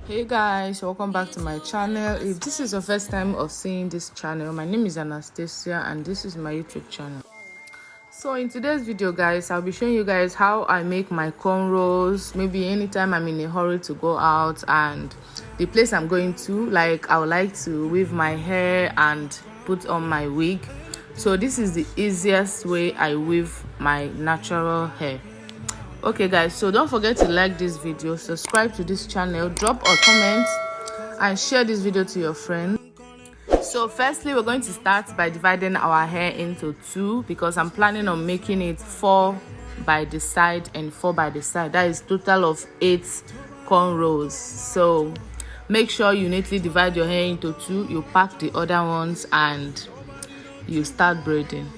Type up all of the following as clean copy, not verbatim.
Hey guys, welcome back to my channel. If this is your first time of seeing this channel, my name is Anastasia and this is my YouTube channel. So in today's video guys, I'll be showing you guys how I make my cornrows. Maybe anytime I'm in a hurry to go out and the place I'm going to, like I would like to weave my hair and put on my wig. So this is the easiest way I weave my natural hair. Okay guys, so don't forget to like this video, subscribe to this channel, drop a comment and share this video to your friends. So firstly, we're going to start by dividing our hair into two because I'm planning on making it 4 by the side and 4 by the side. That is total of 8 cornrows. So make sure you neatly divide your hair into two, you pack the other ones and you start braiding.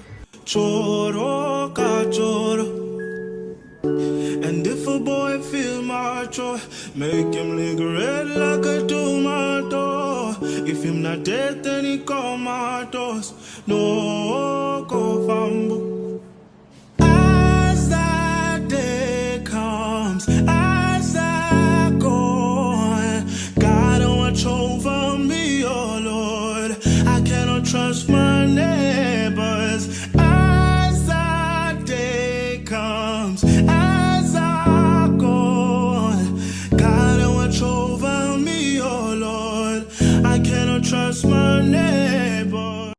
And if a boy feel macho, make him lick red like a tomato. If him not dead, then he comatose. No go fumble. As that day comes, as I go, God watch over me, oh Lord. I cannot trust my neighbors. As that day comes, as I go, God watch over me, oh Lord. I cannot trust my neighbor.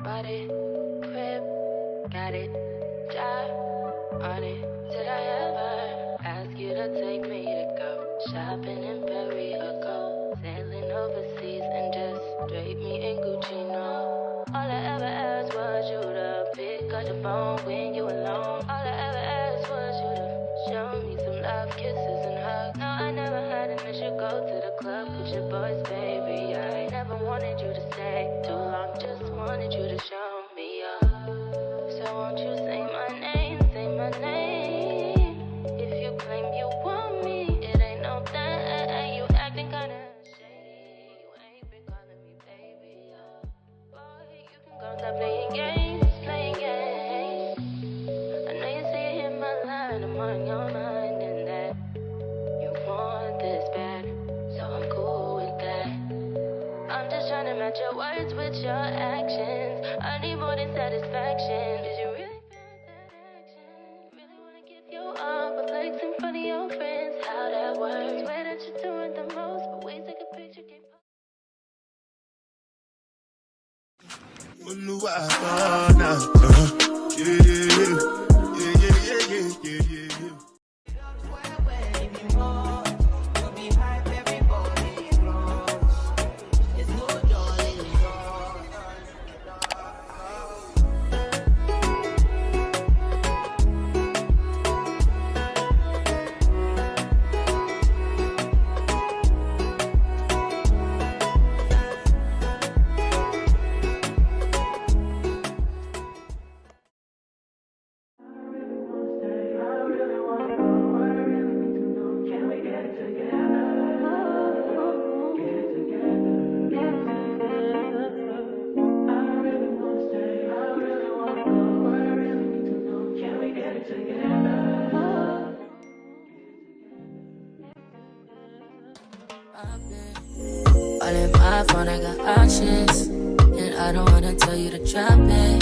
Body, crib, got it, job on it. Did I ever ask you to take me to go shopping in Paris or go sailing overseas and just drape me in Gucci? No, all I ever asked was you to pick up the phone when you alone. All I ever asked was you to show me some love kisses go to the club with your boys, baby. I never wanted you to stay too long, just wanted you to show me up. So won't you say my name, say my name? If you claim you want me, it ain't no thing. You acting kinda shady. You ain't been calling me baby. Boy, you can go stop playing games, playing games. I know you see it in my line, I'm on your mind and that you want this bad, so I'm cool with that. I'm just trying to match your words with your actions. I need more than satisfaction. Did you really feel that action? Really wanna give you all but flex in front of your friends? How that works? Swear that you're doing the most, but we take a picture, can't All in my phone, I got options. And I don't wanna tell you to drop it,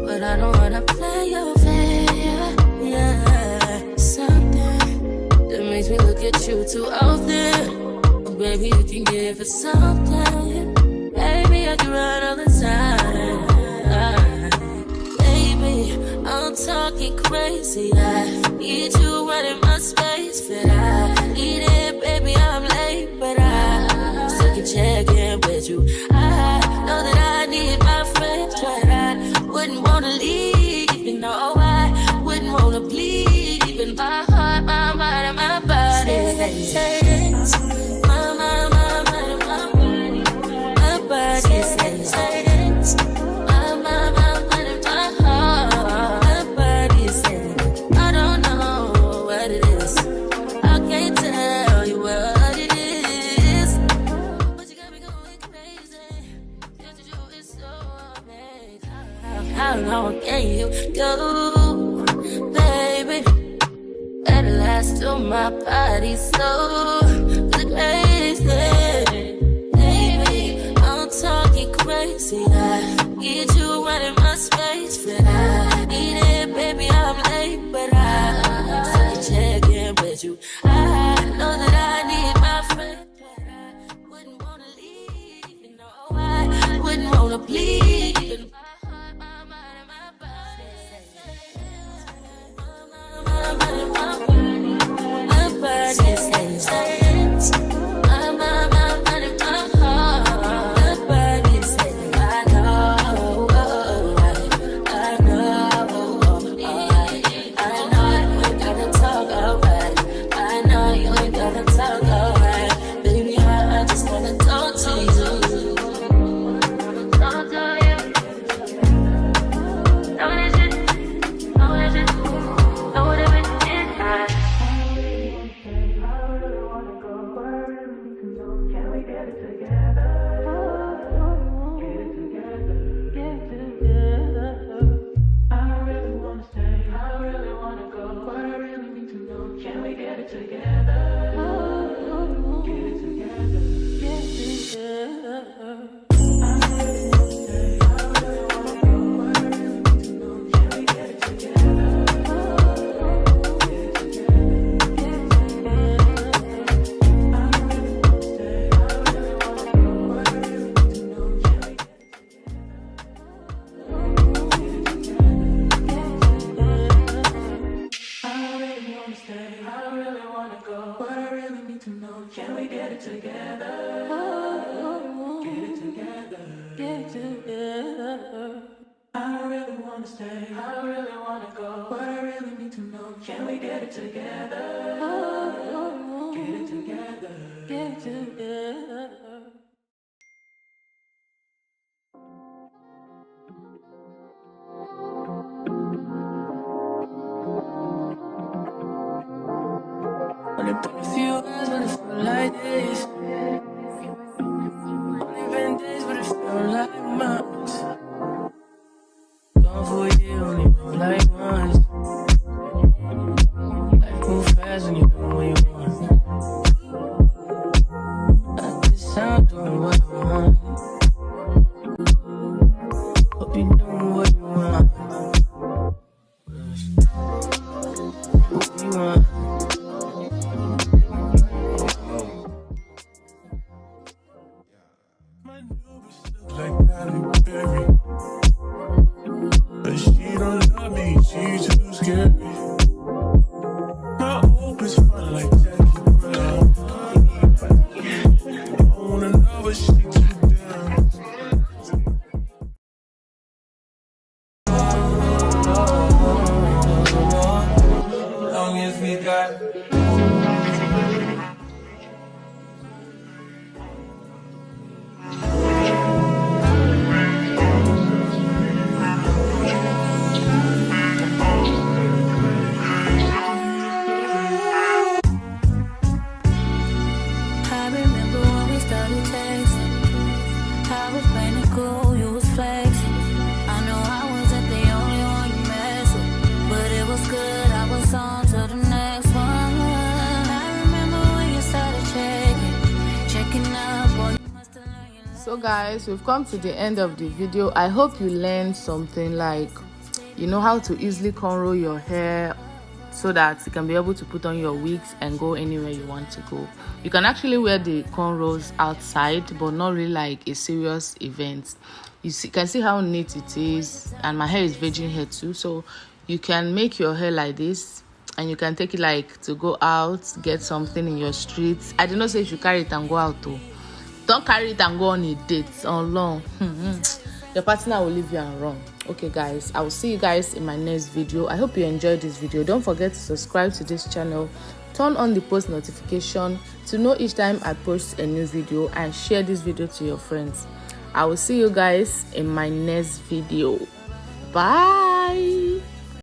but I don't wanna play your fair. Yeah, something that makes me look at you too often. Oh, baby, you can give it something. Baby, I can run all the time. Baby, I'm talking crazy. I need you right in my space, but I need it, baby. I'm late, but I still can check in with you. I know that I need my friends, but I wouldn't wanna leave. You know, I wouldn't wanna bleed. Even my heart, my mind, and my body. My mind, and my body. My body says my mind, and my heart. My body says I don't know what it is. I can't tell you what it is, but you got me going crazy. Just to do it so amazing. How long can you go, baby? At last, till my body so crazy. Baby, I'm talking crazy. I need you right in my space, but I need it, baby. I'm late, but I still check in with you. I know that I need my friend, but I wouldn't wanna leave. You know, I wouldn't wanna bleed. Even my heart, my mind, and my body. My mind, and my body. My body says my mind, and my heart. My body says I know, I know, you ain't gotta talk alright. I know you ain't gotta talk alright. Baby, I just wanna talk to you. Talk to you. Know this shit, know this shit, know what it is. Done a few hours, but it felt like this. Only been days, but it felt like months. Gone for a year, only know like once. Life move fast when you do what you want. At this time, doing what I want. Hope you doing what you want. What you want. My new bitch look like Halle Berry, but she don't love me, she too scary. My old bitch fun like Jackie Brown. I wanna know what she too down. Long as we got. I remember when we started texting. I was playing it cool, you was flexing. I know I wasn't the only one you messed with, but it was good. I was on to the next one. I remember when you started checking up. Boy, you must have learned your lesson. So guys, we've come to the end of the video. I hope you learned something, like you know how to easily cornrow your hair so that you can be able to put on your wigs and go anywhere you want to go. You can actually wear the cornrows outside, but not really like a serious event. You can see how neat it is, and my hair is virgin hair too, so you can make your hair like this and you can take it like to go out, get something in your streets. I did not say you should carry it and go out though. Don't carry it and go on a date on long. Your partner will leave you and run. Okay guys, I will see you guys in my next video. I hope you enjoyed this video. Don't forget to subscribe to this channel, turn on the post notification to know each time I post a new video, and share this video to your friends. I will see you guys in my next video. Bye.